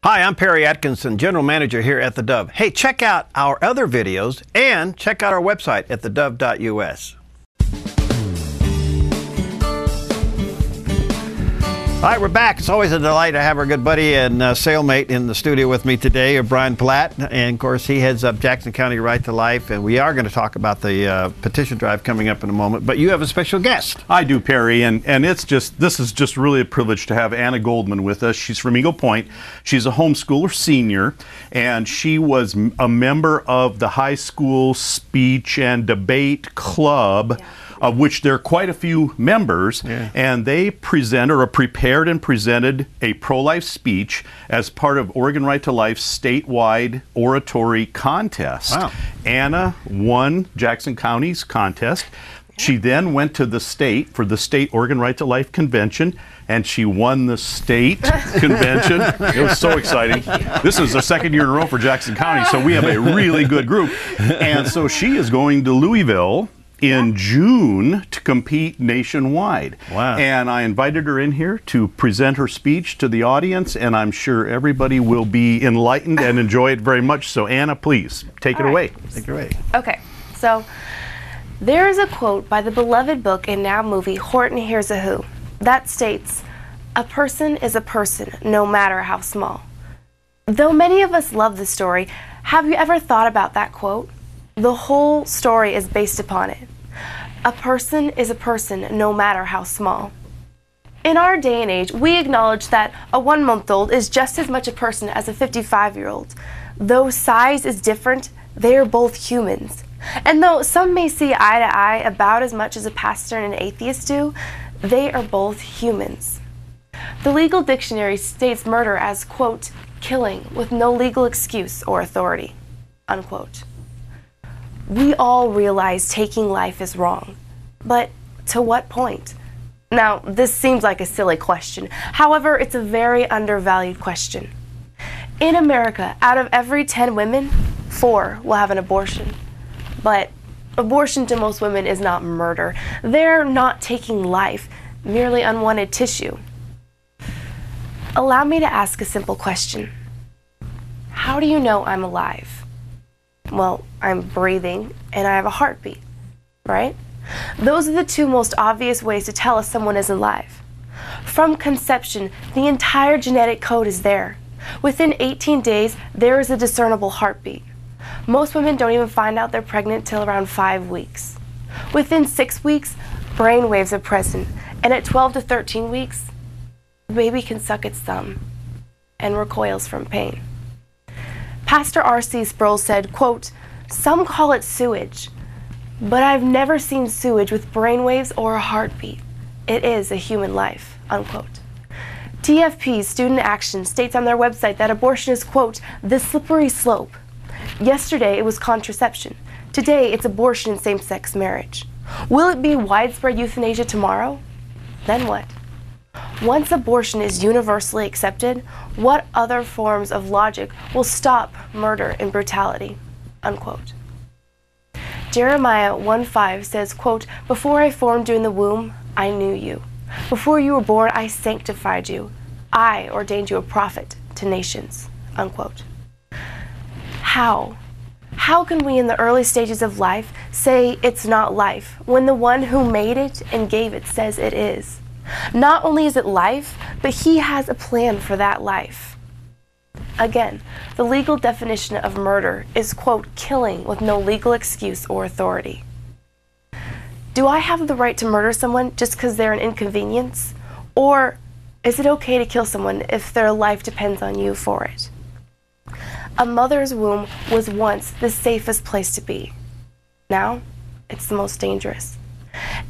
Hi, I'm Perry Atkinson, General Manager here at theDove. Hey, check out our other videos and check out our website at thedove.us. All right, we're back. It's always a delight to have our good buddy and sailmate in the studio with me today, Bryan Platt. And, of course, he heads up Jackson County Right to Life. And we are going to talk about the petition drive coming up in a moment. But you have a special guest. I do, Perry. And this is just really a privilege to have Anna Goldmann with us. She's from Eagle Point. She's a homeschooler senior. And she was a member of the high school speech and debate club. Yeah. Of which there are quite a few members, and they prepared and presented a pro-life speech as part of Oregon Right to Life's statewide oratory contest. Wow. Anna won Jackson County's contest. She then went to the state for the state Oregon Right to Life convention, and she won the state convention. It was so exciting. This is the second year in a row for Jackson County, so we have a really good group. And so she is going to Louisville in June to compete nationwide. Wow. And I invited her in here to present her speech to the audience, and I'm sure everybody will be enlightened and enjoy it very much. So Anna, please, take it away. Take it away. Okay, so there is a quote by the beloved book and now movie Horton Hears a Who that states, "A person is a person, no matter how small." Though many of us love the story, have you ever thought about that quote? The whole story is based upon it. A person is a person, no matter how small. In our day and age, we acknowledge that a 1-month-old is just as much a person as a 55-year-old. Though size is different, they are both humans. And though some may see eye to eye about as much as a pastor and an atheist do, they are both humans. The legal dictionary states murder as, quote, killing with no legal excuse or authority, unquote. We all realize taking life is wrong, but to what point? Now, this seems like a silly question. However, it's a very undervalued question. In America, out of every 10 women, 4 will have an abortion. But abortion to most women is not murder. They're not taking life, merely unwanted tissue. Allow me to ask a simple question. How do you know I'm alive? Well, I'm breathing and I have a heartbeat, right? Those are the 2 most obvious ways to tell if someone is alive. From conception, the entire genetic code is there. Within 18 days, there is a discernible heartbeat. Most women don't even find out they're pregnant till around 5 weeks. Within 6 weeks, brain waves are present, and at 12 to 13 weeks, the baby can suck its thumb and recoils from pain. Pastor R.C. Sproul said, quote, "Some call it sewage, but I've never seen sewage with brainwaves or a heartbeat. It is a human life," unquote. TFP's Student Action states on their website that abortion is, quote, "the slippery slope." Yesterday it was contraception. Today it's abortion and same-sex marriage. Will it be widespread euthanasia tomorrow? Then what? Once abortion is universally accepted, what other forms of logic will stop murder and brutality? Unquote. Jeremiah 1:5 says, quote, "Before I formed you in the womb, I knew you. Before you were born, I sanctified you. I ordained you a prophet to nations." Unquote. How? How can we in the early stages of life say it's not life when the one who made it and gave it says it is? Not only is it life, but he has a plan for that life. Again, the legal definition of murder is, quote, killing with no legal excuse or authority. Do I have the right to murder someone just because they're an inconvenience? Or is it okay to kill someone if their life depends on you for it? A mother's womb was once the safest place to be. Now, it's the most dangerous.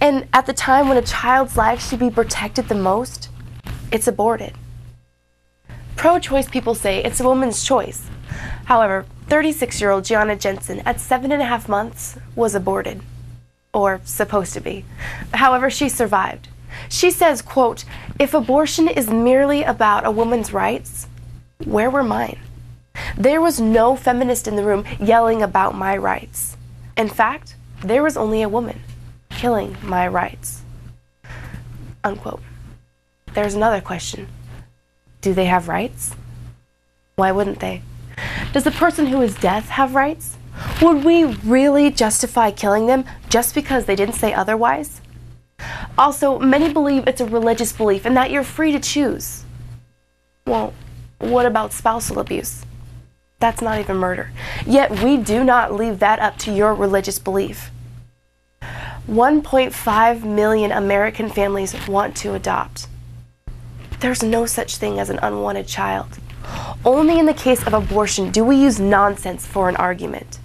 And at the time when a child's life should be protected the most, it's aborted. Pro-choice people say it's a woman's choice. However, 36-year-old Gianna Jensen at 7.5 months was aborted. Or supposed to be. However, she survived. She says, quote, "If abortion is merely about a woman's rights, where were mine? There was no feminist in the room yelling about my rights. In fact, there was only a woman killing my rights." Unquote. There's another question. Do they have rights? Why wouldn't they? Does the person who is deaf have rights? Would we really justify killing them just because they didn't say otherwise? Also, many believe it's a religious belief and that you're free to choose. Well, what about spousal abuse? That's not even murder. Yet we do not leave that up to your religious belief. 1.5 million American families want to adopt. There's no such thing as an unwanted child. Only in the case of abortion do we use nonsense for an argument.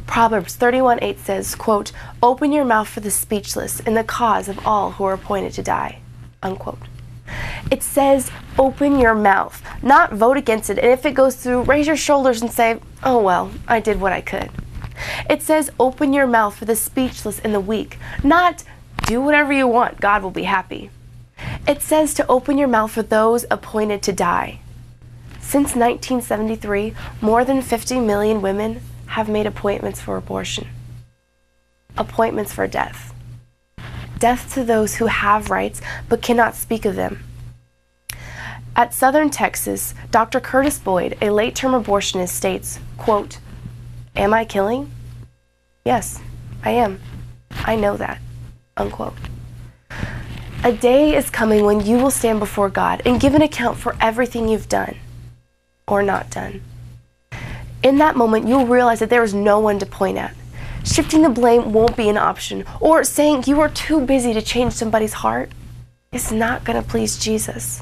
Proverbs 31:8 says, quote, "Open your mouth for the speechless in the cause of all who are appointed to die," unquote. It says, open your mouth, not vote against it, and if it goes through, raise your shoulders and say, oh well, I did what I could. It says, open your mouth for the speechless and the weak, not do whatever you want, God will be happy. It says to open your mouth for those appointed to die. Since 1973, more than 50 million women have made appointments for abortion. Appointments for death. Death to those who have rights but cannot speak of them. At Southern Texas, Dr. Curtis Boyd, a late-term abortionist, states, quote, "Am I killing? Yes, I am. I know that," unquote. A day is coming when you will stand before God and give an account for everything you've done or not done. In that moment, you'll realize that there is no one to point at. Shifting the blame won't be an option, or saying you are too busy to change somebody's heart is not going to please Jesus.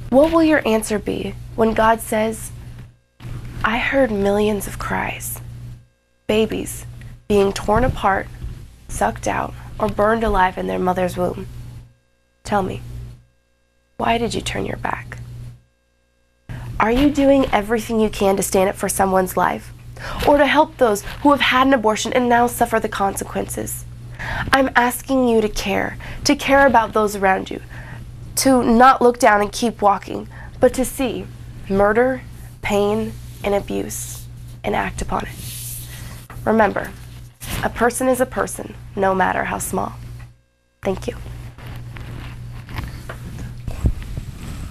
What will your answer be when God says, I heard millions of cries, babies being torn apart, sucked out, or burned alive in their mother's womb? Tell me, why did you turn your back? Are you doing everything you can to stand up for someone's life, or to help those who have had an abortion and now suffer the consequences? I'm asking you to care about those around you, to not look down and keep walking, but to see murder, pain, and abuse, and act upon it. Remember, a person is a person, no matter how small. Thank you.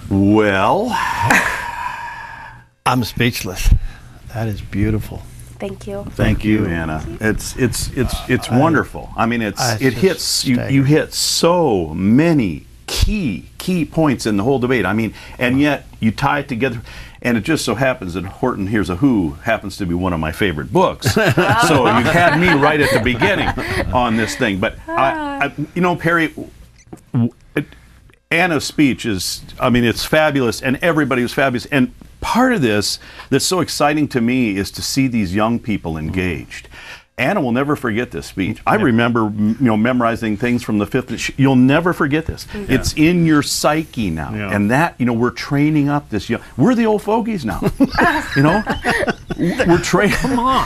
Well, I'm speechless. That is beautiful. Thank you. Thank you, Anna. It's wonderful. I mean, it hits you hit so many key points in the whole debate. I mean, and yet you tie it together. And it just so happens that Horton Hears a Who happens to be one of my favorite books. So you had me right at the beginning on this thing. But, you know, Perry, Anna's speech is, I mean, it's fabulous, and everybody was fabulous. And part of this that's so exciting to me is to see these young people engaged. Anna will never forget this speech. I remember, you know, memorizing things from the fifth. You'll never forget this. Yeah. It's in your psyche now, and that, you know, we're training up this young. We're the old fogies now. You know, we're training. Come on.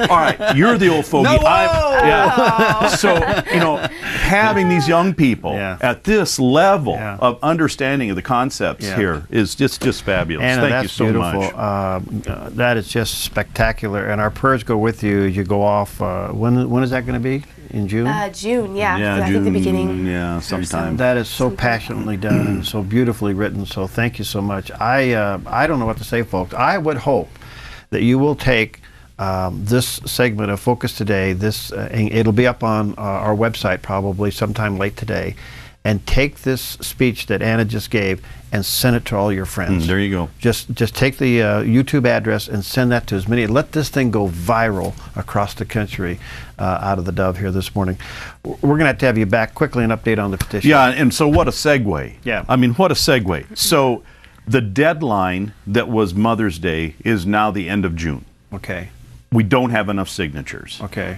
All right, you're the old fogey. No, yeah. So, you know, having these young people at this level of understanding of the concepts here is just fabulous. Anna, Thank you so beautiful. much. That is just spectacular, and our prayers go with you as you go off. When is that going to be? In June? June, yeah. Yeah, I June, think the beginning. Yeah, sometime. That is so passionately done and so beautifully written. So thank you so much. I don't know what to say, folks. I would hope that you will take this segment of Focus Today. It'll be up on our website probably sometime late today. And take this speech that Anna just gave and send it to all your friends. There you go. Just take the YouTube address and send that to as many. Let this thing go viral across the country out of the Dove here this morning. We're going to have you back quickly, an update on the petition. Yeah, and so what a segue. Yeah. I mean, what a segue. So the deadline that was Mother's Day is now the end of June. Okay. We don't have enough signatures. Okay.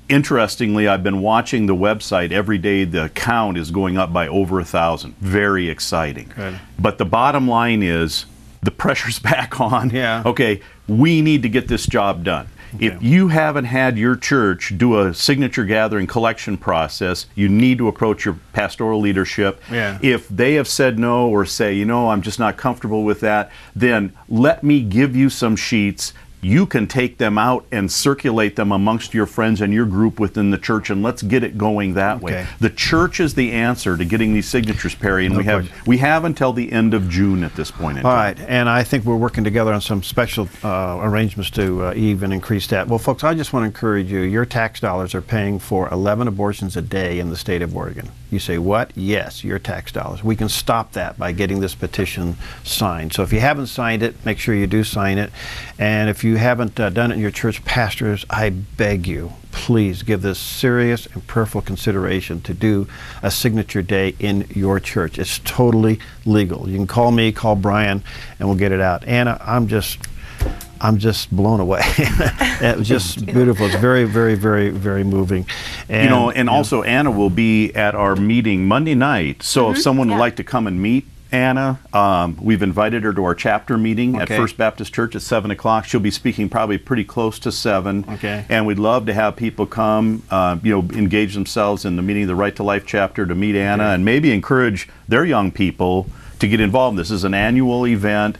Interestingly, I've been watching the website every day. The count is going up by over 1,000. Very exciting. Good. But the bottom line is the pressure's back on. Yeah. Okay, we need to get this job done. Okay. If you haven't had your church do a signature gathering collection process, you need to approach your pastoral leadership. Yeah. If they have said no or say, you know, I'm just not comfortable with that, then let me give you some sheets. you can take them out and circulate them amongst your friends and your group within the church, and let's get it going that way. The church is the answer to getting these signatures, Perry, and we have until the end of June at this point in time. All right, and I think we're working together on some special arrangements to even increase that. Well, folks, I just want to encourage you, your tax dollars are paying for 11 abortions a day in the state of Oregon. You say, what? Yes, your tax dollars. We can stop that by getting this petition signed. So if you haven't signed it, make sure you do sign it. And if you haven't done it in your church, pastors, I beg you, please give this serious and prayerful consideration to do a signature day in your church. It's totally legal. You can call me, call Bryan, and we'll get it out. Anna, I'm just blown away. It was just beautiful. It's very, very, very, very moving. And, you know, and also Anna will be at our meeting Monday night. So if someone would like to come and meet Anna, we've invited her to our chapter meeting at First Baptist Church at 7 o'clock. She'll be speaking probably pretty close to 7. And we'd love to have people come, you know, engage themselves in the meeting of the Right to Life chapter to meet Anna and maybe encourage their young people to get involved. This is an annual event.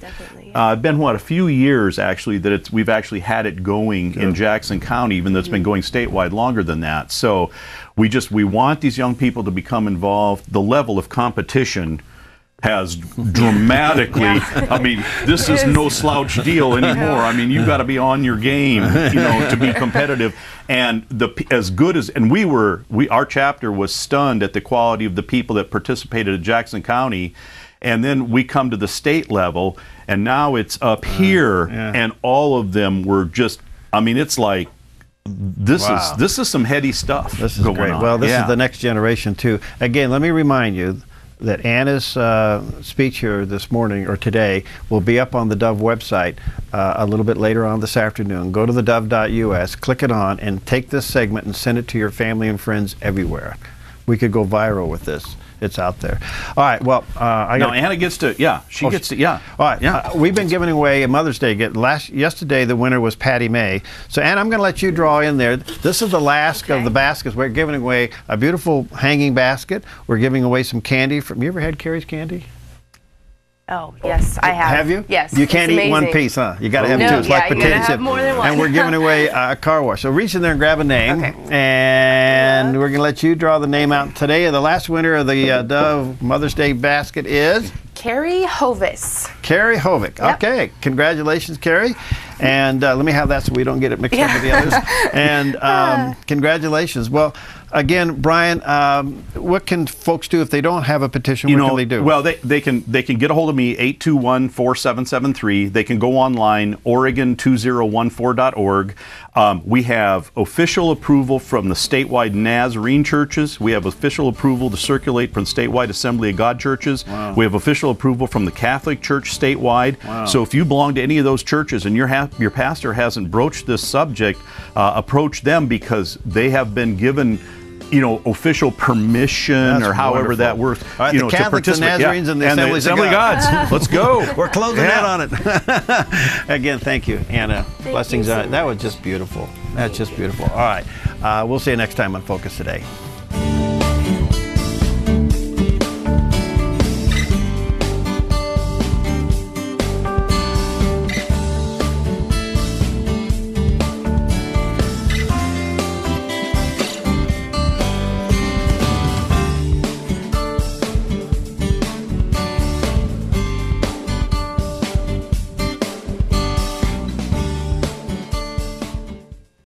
Been a few years actually that we've actually had it going in Jackson County, even though it's been going statewide longer than that. So we want these young people to become involved. The level of competition has dramatically, I mean, this is no slouch deal anymore. I mean, you've got to be on your game, you know, to be competitive. And our chapter was stunned at the quality of the people that participated in Jackson County. And then we come to the state level, and now it's up here, and all of them were just, I mean, it's like, this is some heady stuff. This is great. Well, this is the next generation too. Again, let me remind you that Anna's speech here this morning or today will be up on the Dove website a little bit later on this afternoon. Go to thedove.us, click it on, and take this segment and send it to your family and friends everywhere. We could go viral with this. It's out there. All right. Well, Anna gets to. She gets to. All right. We've been giving away a Mother's Day gift. Yesterday, the winner was Patty May. So, Anna, I'm going to let you draw in there. This is the last of the baskets. We're giving away a beautiful hanging basket. We're giving away some candy. You ever had Carrie's candy? Oh, yes, I have. Have you? Yes. You can't eat one piece, huh? You got to have two. It's like potato chips. Have more than one. And we're giving away a car wash. So reach in there and grab a name. And we're going to let you draw the name out today. The last winner of the Dove Mother's Day basket is? Carrie Hovis. Carrie Hovick. Yep. Okay. Congratulations, Carrie. And let me have that so we don't get it mixed up with the others. And congratulations. Well, again, Bryan, what can folks do if they don't have a petition? What can they do? Well, they can get a hold of me, 821-4773. They can go online, Oregon2014.org. We have official approval from the statewide Nazarene churches. We have official approval to circulate from statewide Assembly of God churches. Wow. We have official approval from the Catholic Church statewide. Wow. So if you belong to any of those churches and your pastor hasn't broached this subject, approach them because they have been given, you know, official permission or however that works. All right, the Catholics, the Nazarenes, and the Assemblies of Gods. Let's go. We're closing out on it. Again, thank you, Anna. Blessings on it. That was just beautiful. That's just beautiful. All right. We'll see you next time on Focus Today.